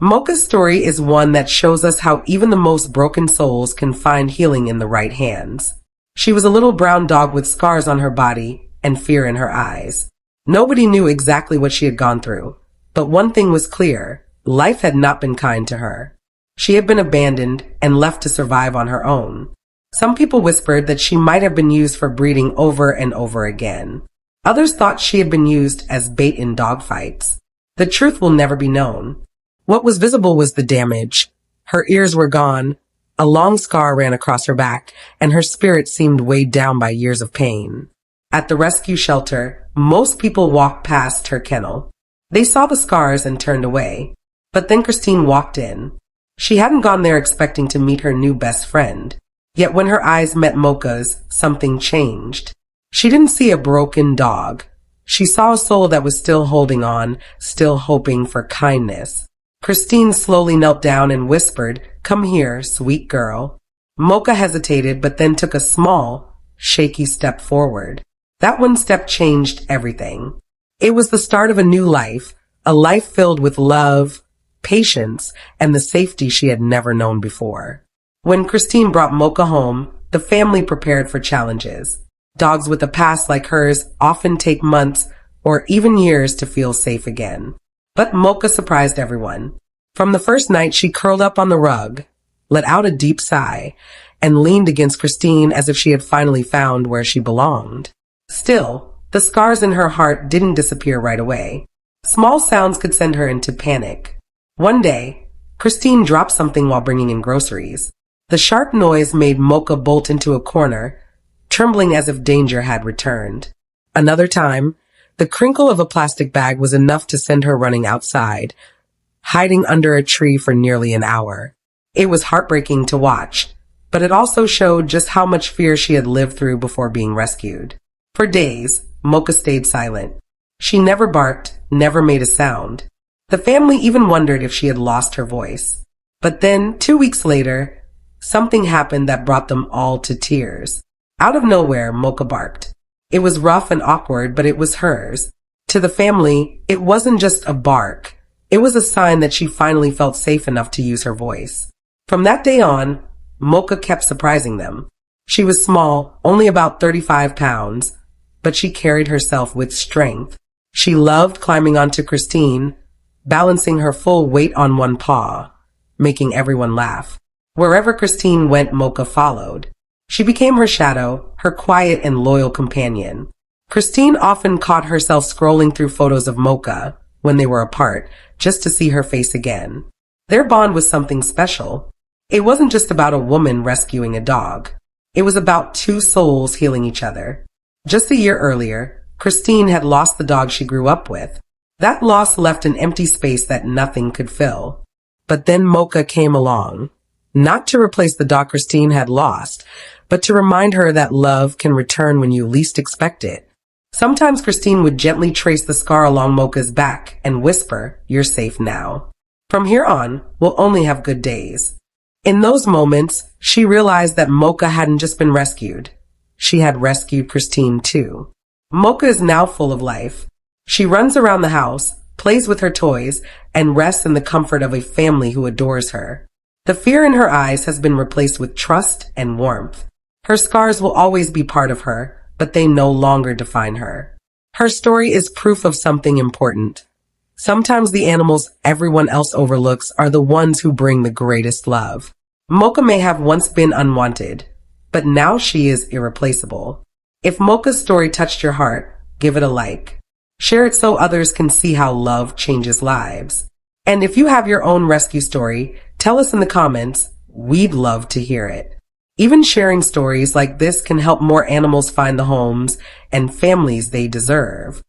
Mocha's story is one that shows us how even the most broken souls can find healing in the right hands. She was a little brown dog with scars on her body and fear in her eyes. Nobody knew exactly what she had gone through, but one thing was clear: life had not been kind to her. She had been abandoned and left to survive on her own. Some people whispered that she might have been used for breeding over and over again. Others thought she had been used as bait in dogfights. The truth will never be known. What was visible was the damage. Her ears were gone, a long scar ran across her back, and her spirit seemed weighed down by years of pain. At the rescue shelter, most people walked past her kennel. They saw the scars and turned away. But then Christine walked in. She hadn't gone there expecting to meet her new best friend. Yet when her eyes met Mocha's, something changed. She didn't see a broken dog. She saw a soul that was still holding on, still hoping for kindness. Christine slowly knelt down and whispered, "Come here, sweet girl." Mocha hesitated, but then took a small, shaky step forward. That one step changed everything. It was the start of a new life, a life filled with love, patience, and the safety she had never known before. When Christine brought Mocha home, the family prepared for challenges. Dogs with a past like hers often take months or even years to feel safe again. But Mocha surprised everyone. From the first night, she curled up on the rug, let out a deep sigh, and leaned against Christine as if she had finally found where she belonged. Still, the scars in her heart didn't disappear right away. Small sounds could send her into panic. One day, Christine dropped something while bringing in groceries. The sharp noise made Mocha bolt into a corner, trembling as if danger had returned. Another time, the crinkle of a plastic bag was enough to send her running outside, hiding under a tree for nearly an hour. It was heartbreaking to watch, but it also showed just how much fear she had lived through before being rescued. For days, Mocha stayed silent. She never barked, never made a sound. The family even wondered if she had lost her voice. But then, 2 weeks later, something happened that brought them all to tears. Out of nowhere, Mocha barked. It was rough and awkward, but it was hers. To the family, it wasn't just a bark. It was a sign that she finally felt safe enough to use her voice. From that day on, Mocha kept surprising them. She was small, only about 35 pounds, but she carried herself with strength. She loved climbing onto Christine, balancing her full weight on one paw, making everyone laugh. Wherever Christine went, Mocha followed. She became her shadow, her quiet and loyal companion. Christine often caught herself scrolling through photos of Mocha when they were apart, just to see her face again. Their bond was something special. It wasn't just about a woman rescuing a dog. It was about two souls healing each other. Just a year earlier, Christine had lost the dog she grew up with. That loss left an empty space that nothing could fill. But then Mocha came along. Not to replace the dog Christine had lost, but to remind her that love can return when you least expect it. Sometimes Christine would gently trace the scar along Mocha's back and whisper, "You're safe now. From here on, we'll only have good days." In those moments, she realized that Mocha hadn't just been rescued. She had rescued Christine too. Mocha is now full of life. She runs around the house, plays with her toys, and rests in the comfort of a family who adores her. The fear in her eyes has been replaced with trust and warmth. Her scars will always be part of her, but they no longer define her. Her story is proof of something important. Sometimes the animals everyone else overlooks are the ones who bring the greatest love. Mocha may have once been unwanted, but now she is irreplaceable. If Mocha's story touched your heart, give it a like. Share it so others can see how love changes lives. And if you have your own rescue story, tell us in the comments. We'd love to hear it. Even sharing stories like this can help more animals find the homes and families they deserve.